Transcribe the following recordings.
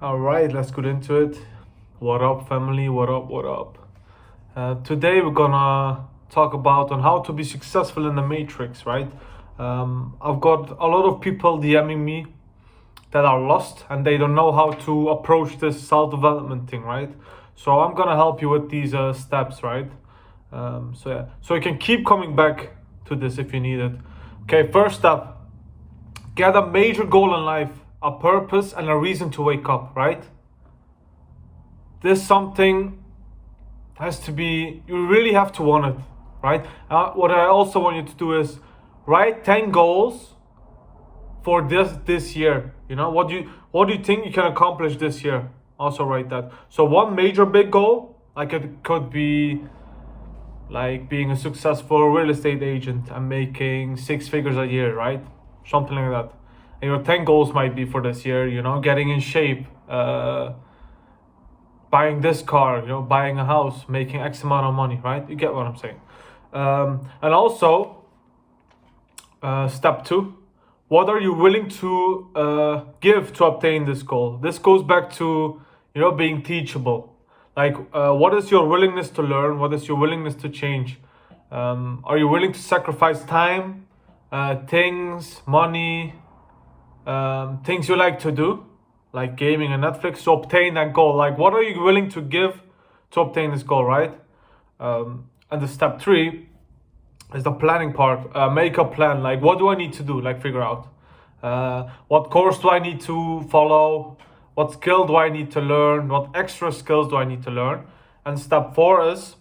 All right, let's get into it. What up, family? What up? What up? Today we're gonna talk about on how to be successful in the matrix, right? I've got a lot of people DMing me that are lost and they don't know how to approach this self-development thing, right? So I'm gonna help you with these steps, right? So you can keep coming back to this if you need it. Okay, first step: get a major goal in life, a purpose, and a reason to wake up, right? This something has to be, you really have to want it, right? What I also want you to do is write 10 goals for this year. You know, what do you think you can accomplish this year? Also write that. So one major big goal, like it could be like being a successful real estate agent and making 6 figures a year, right? Something like that. And your 10 goals might be for this year, you know, getting in shape, buying this car, you know, buying a house, making X amount of money, right? You get what I'm saying. And also, step two, what are you willing to give to obtain this goal? This goes back to, you know, being teachable. Like, what is your willingness to learn? What is your willingness to change? Are you willing to sacrifice time, things, money, things you like to do, like gaming and Netflix, to obtain that goal? Like, what are you willing to give to obtain this goal, right? And the step three is the planning part. Make a plan. Like, what do I need to do? Like, figure out what course do I need to follow? What skill do I need to learn? What extra skills do I need to learn? And step four is,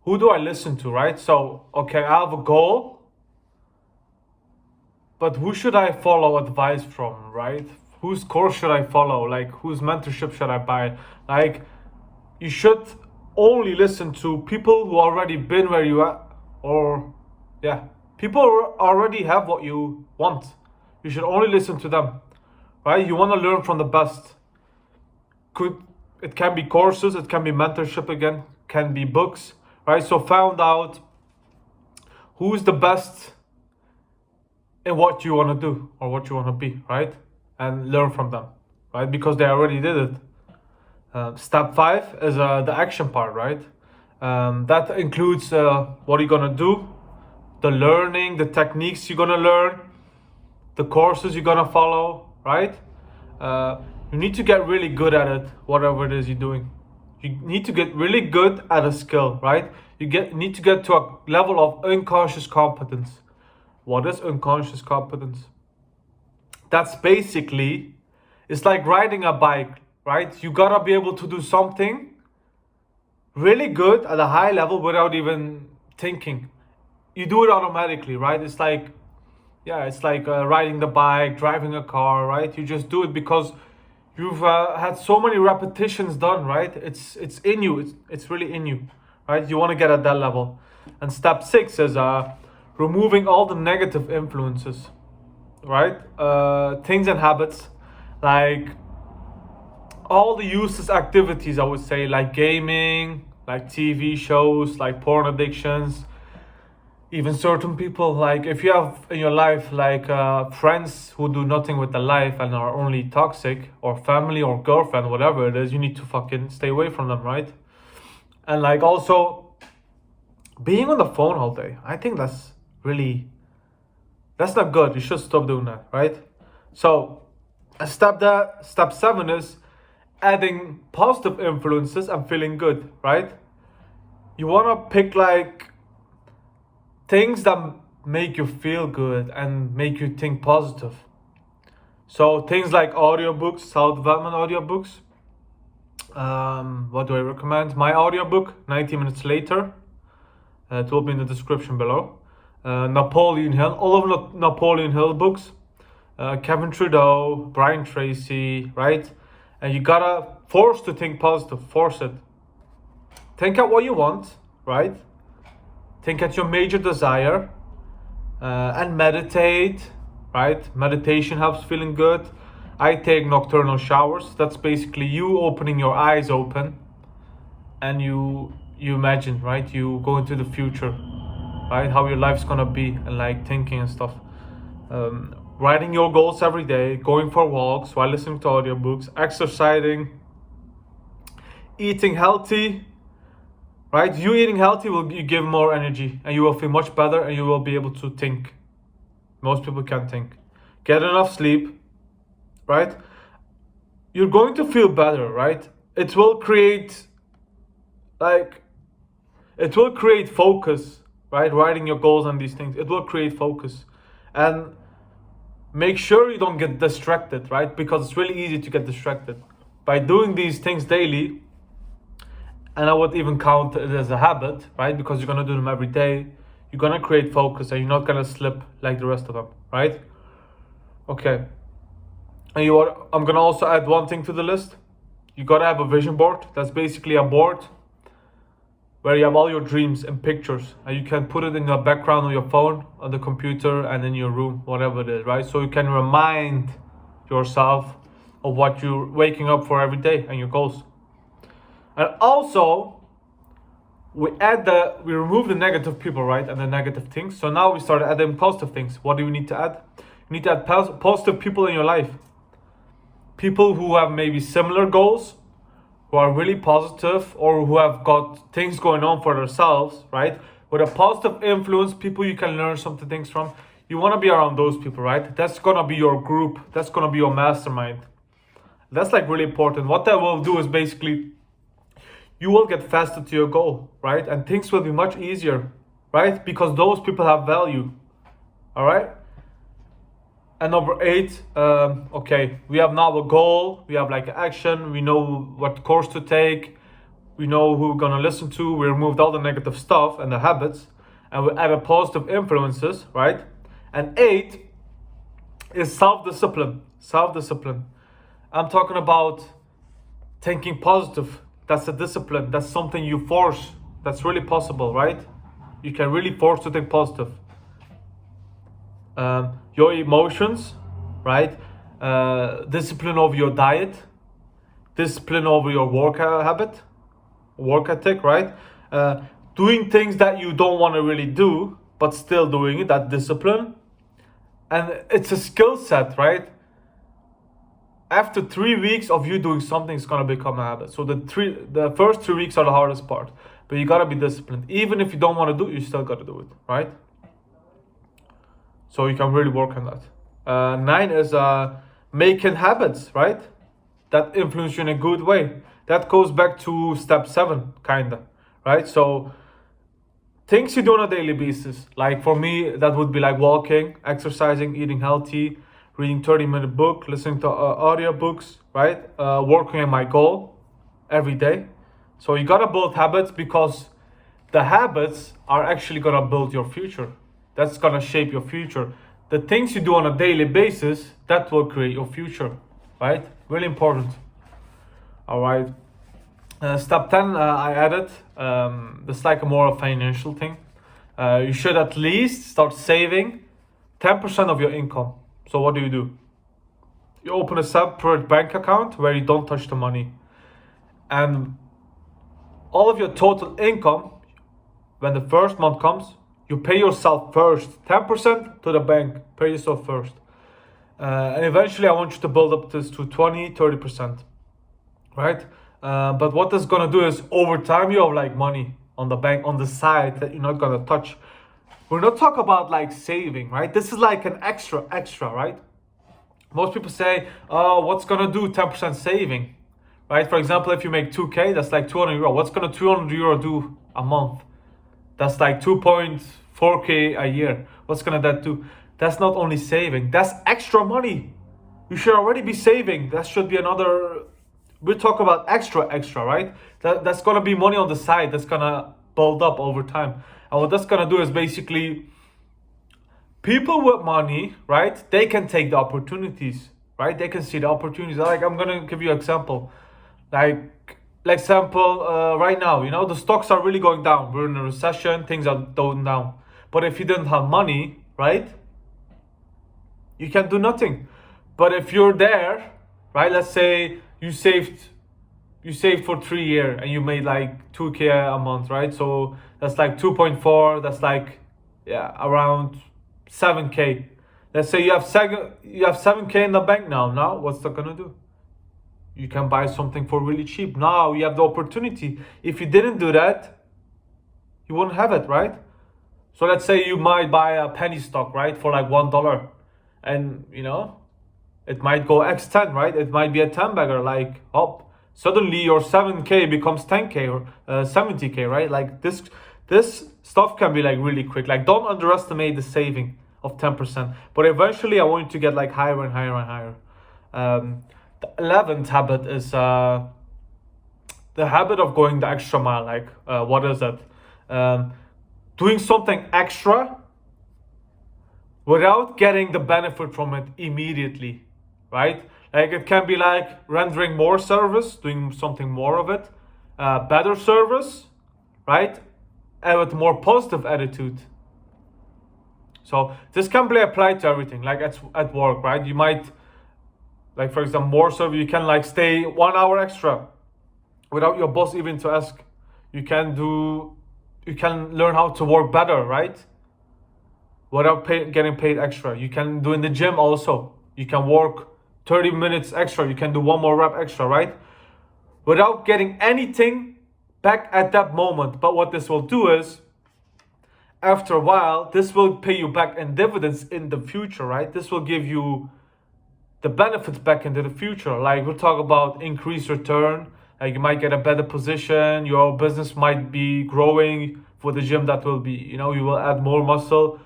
who do I listen to, right? So, okay, I have a goal, but who should I follow advice from, right? Whose course should I follow? Like, whose mentorship should I buy? Like, you should only listen to people who already been where you are, or yeah, people who already have what you want. You should only listen to them, right? You want to learn from the best. It can be courses, it can be mentorship again, can be books, right? So find out who's the best in what you want to do or what you want to be, right? And learn from them, right? Because they already did it. Step five is the action part, right? That includes what you're gonna do, the learning, the techniques you're gonna learn, the courses you're gonna follow, right? You need to get really good at it, whatever it is you're doing. You need to get really good at a skill, right? Need to get to a level of unconscious competence. What is unconscious competence? That's basically, it's like riding a bike, right? You gotta be able to do something really good at a high level without even thinking. You do it automatically, right? It's like, yeah, it's like riding the bike, driving a car, right? You just do it because you've had so many repetitions done, right? It's in you. It's really in you, right? You want to get at that level. And step six is removing all the negative influences, right? Things and habits, like all the useless activities, I would say, like gaming, like TV shows, like porn addictions. Even certain people, like if you have in your life like friends who do nothing with their life and are only toxic, or family or girlfriend, whatever it is, you need to fucking stay away from them, right? And like also being on the phone all day, I think that's not good. You should stop doing that, right? So step seven is adding positive influences and feeling good, right? You want to pick like things that make you feel good and make you think positive. So things like audiobooks, self-development audiobooks. What do I recommend? My audiobook, 90 Minutes Later. It will be in the description below. Napoleon Hill, all of Napoleon Hill books. Kevin Trudeau, Brian Tracy, right? And you gotta force to think positive, force it. Think at what you want, right? Think at your major desire, and meditate, right? Meditation helps feeling good. I take nocturnal showers. That's basically you opening your eyes open, and you imagine, right? You go into the future, right? How your life's gonna be, and like thinking and stuff. writing your goals every day, going for walks while listening to audiobooks, exercising, eating healthy, right? You eating healthy will give more energy and you will feel much better and you will be able to think. Most people can't think. Get enough sleep, right? You're going to feel better, right? It will create focus, right? Writing your goals and these things, it will create focus. And make sure you don't get distracted, right? Because it's really easy to get distracted. By doing these things daily, and I would even count it as a habit, right? Because you're gonna do them every day, you're gonna create focus and you're not gonna slip like the rest of them, right? Okay. And I'm gonna also add one thing to the list. You gotta have a vision board. That's basically a board where you have all your dreams and pictures, and you can put it in the background on your phone, on the computer, and in your room, whatever it is, right? So you can remind yourself of what you're waking up for every day and your goals. And also, we remove the negative people, right, and the negative things. So now we start adding positive things. What do we need to add? You need to add positive people in your life. People who have maybe similar goals, who are really positive, or who have got things going on for themselves, right? With a positive influence, people you can learn some things from. You want to be around those people, right? That's going to be your group. That's going to be your mastermind. That's like really important. What that will do is basically you will get faster to your goal, right? And things will be much easier, right? Because those people have value, all right? And number 8, okay, we have now a goal, we have like action, we know what course to take, we know who we're gonna listen to, we removed all the negative stuff and the habits, and we added positive influences, right? And 8 is self-discipline. Self-discipline. I'm talking about thinking positive. That's a discipline. That's something you force. That's really possible, right? You can really force to think positive. Your emotions, right? Discipline over your diet, discipline over your work ethic, right? Doing things that you don't want to really do, but still doing it, that discipline. And it's a skill set, right? After 3 weeks of you doing something, it's gonna become a habit. So the first 3 weeks are the hardest part, but you gotta be disciplined. Even if you don't want to do it, you still gotta do it, right? So you can really work on that. 9 is making habits, right? That influence you in a good way. That goes back to step 7, kinda, right? So things you do on a daily basis. Like for me, that would be like walking, exercising, eating healthy, reading 30-minute book, listening to audiobooks, right? Working on my goal every day. So you gotta build habits because the habits are actually gonna build your future. That's gonna shape your future. The things you do on a daily basis, that will create your future, right? Really important. All right. Step 10, I added. That's like a more financial thing. You should at least start saving 10% of your income. So what do? You open a separate bank account where you don't touch the money. And all of your total income, when the first month comes, you pay yourself first. 10% to the bank. Pay yourself first. And eventually I want you to build up this to 20, 30%. Right? But what that's gonna do is over time you have like money on the bank, on the side that you're not gonna touch. We're not talking about like saving, right? This is like an extra, right? Most people say, oh, what's gonna do 10% saving, right? For example, if you make 2K, that's like 200 euro. What's gonna 200 euro do a month? That's like 2.4K a year. What's gonna that do? That's not only saving, that's extra money. You should already be saving. That should be another, we're talking about extra, right? That's gonna be money on the side that's gonna build up over time. And what that's gonna do is basically, people with money, right? They can take the opportunities, right? They can see the opportunities. Like I'm gonna give you an example. Like example, right now, the stocks are really going down. We're in a recession, things are going down. But if you didn't have money, right? You can do nothing. But if you're there, right? Let's say you saved for 3 years and you made like 2K a month, right? So that's like 2.4, that's like, yeah, around 7K. Let's say you have 7K in the bank now. Now what's that gonna do? You can buy something for really cheap. Now you have the opportunity. If you didn't do that, you wouldn't have it, right? So let's say you might buy a penny stock, right, for like $1, and it might go X10, right? It might be a 10 bagger, like suddenly your 7K becomes 10K or 70K, right? Like this stuff can be like really quick. Like don't underestimate the saving of 10%. But eventually I want you to get like higher and higher and higher. The 11th habit is the habit of going the extra mile. Like what is that? Doing something extra without getting the benefit from it immediately, right? Like it can be like rendering more service, doing something more of it, better service, right? And with more positive attitude. So this can be applied to everything, like at work, right? You might, like for example, more service, you can like stay 1 hour extra without your boss even to ask. You can learn how to work better, right? Without getting paid extra. You can do in the gym also. You can work 30 minutes extra. You can do one more rep extra, right? Without getting anything back at that moment. But what this will do is, after a while, this will pay you back in dividends in the future, right? This will give you the benefits back into the future. Like we'll talk about increased return. Like you might get a better position. Your business might be growing. For the gym, that will be, you will add more muscle.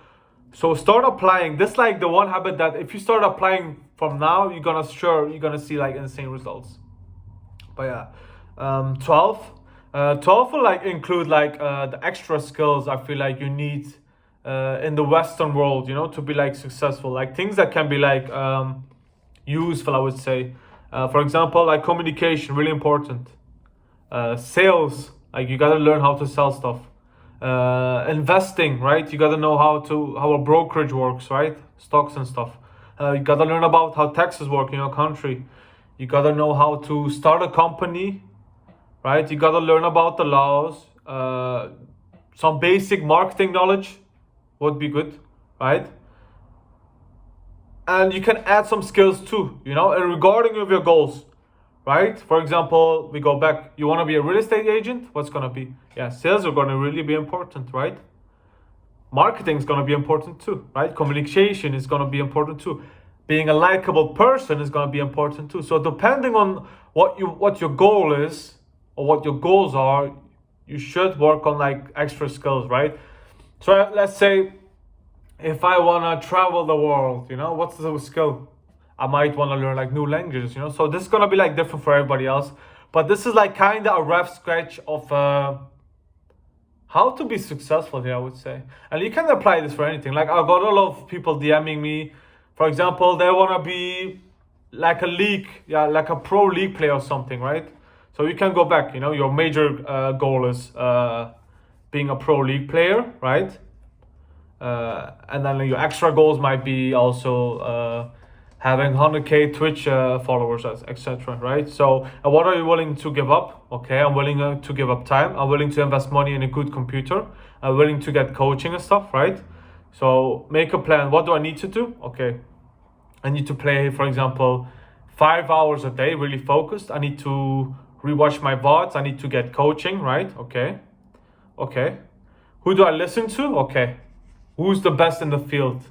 So start applying this, like the one habit that if you start applying from now, you're gonna see like insane results. But yeah, 12 will like include like the extra skills I feel like you need in the Western world, to be like successful. Like things that can be like useful, I would say. For example, like communication, really important. Sales, like you gotta learn how to sell stuff. Investing, right? You gotta know how a brokerage works, right? Stocks and stuff. You gotta learn about how taxes work in your country. You gotta know how to start a company, right? You gotta learn about the laws. Some basic marketing knowledge would be good, right? And you can add some skills too, and regarding of your goals, right? For example, we go back. You want to be a real estate agent? What's going to be? Yeah, sales are going to really be important, right? Marketing is going to be important too, right? Communication is going to be important too. Being a likable person is going to be important too. So depending on what your goal is or what your goals are, you should work on like extra skills, right? So let's say if I want to travel the world, what's the skill? I might want to learn like new languages, So this is going to be like different for everybody else. But this is like kind of a rough sketch of how to be successful here, I would say. And you can apply this for anything. Like I got a lot of people DMing me. For example, they want to be like like a pro league player or something, right? So you can go back, your major goal is being a pro league player, right? And then your extra goals might be also having 100K Twitch followers, etc. Right? So what are you willing to give up? Okay, I'm willing to give up time. I'm willing to invest money in a good computer. I'm willing to get coaching and stuff, right? So make a plan. What do I need to do? Okay, I need to play, for example, 5 hours a day, really focused. I need to rewatch my VODs. I need to get coaching, right? Okay. Who do I listen to? Okay. Who's the best in the field?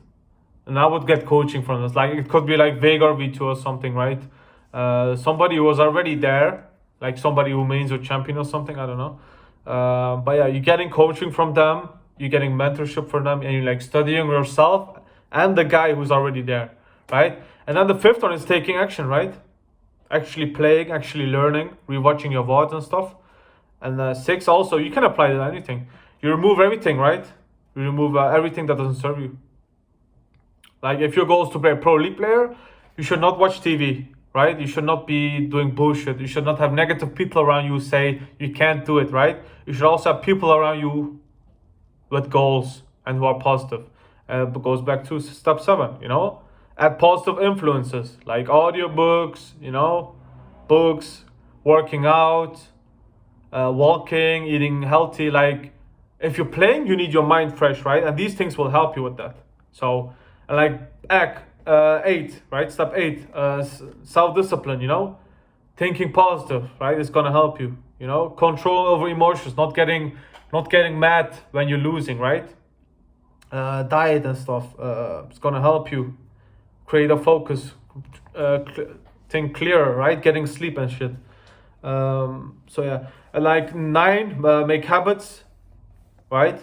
And I would get coaching from this. Like it could be like Vega V2 or something, right? Somebody who was already there, like somebody who means a champion or something, I don't know. But yeah, you're getting coaching from them, you're getting mentorship from them, and you're like studying yourself and the guy who's already there, right? And then the fifth one is taking action, right? Actually playing, actually learning, rewatching your VODs and stuff. And 6 also, you can apply to anything. You remove everything, right? You remove everything that doesn't serve you. Like if your goal is to be a pro league player, you should not watch TV, right? You should not be doing bullshit. You should not have negative people around you who say you can't do it, right? You should also have people around you with goals and who are positive. And it goes back to step 7, add positive influences like audiobooks, books, working out, walking, eating healthy. Like if you're playing, you need your mind fresh, right? And these things will help you with that. So And like eight, right? Step eight, self-discipline. Thinking positive, right? It's gonna help you. Control over emotions, not getting mad when you're losing, right? Diet and stuff. It's gonna help you create a focus, think clearer, right? Getting sleep and shit. So yeah, and like nine, make habits, right?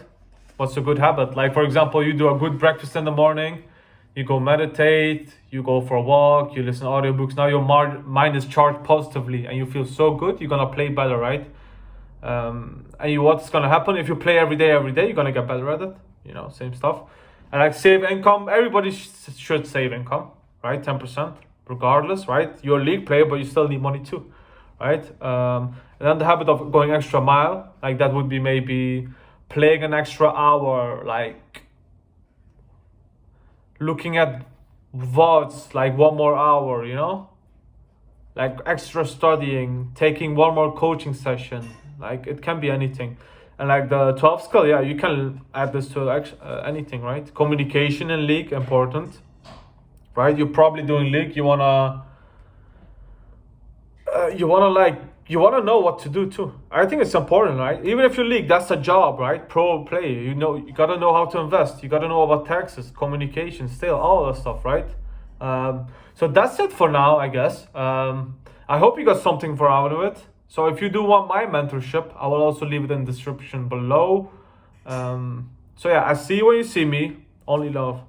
What's a good habit? Like for example, you do a good breakfast in the morning, you go meditate, you go for a walk, you listen to audiobooks. Now your mind is charged positively, and you feel so good. You're gonna play better, right? What's gonna happen if you play every day? You're gonna get better at it. Same stuff. And like save income. Everybody should save income, right? 10%, regardless, right? You're a league player, but you still need money too, right? And then the habit of going extra mile, like that would be maybe playing an extra hour, like looking at VODs, like one more hour, like extra studying, taking one more coaching session. Like it can be anything. And like the 12 skill, yeah, you can add this to anything, right? Communication in league, important, right? You're probably doing league. You wanna know what to do too. I think it's important, right? Even if you league, that's a job, right? Pro player, you gotta know how to invest. You gotta know about taxes, communication, still all that stuff, right? So that's it for now, I guess. I hope you got something out of it. So if you do want my mentorship, I will also leave it in the description below. So yeah, I see you when you see me. Only love.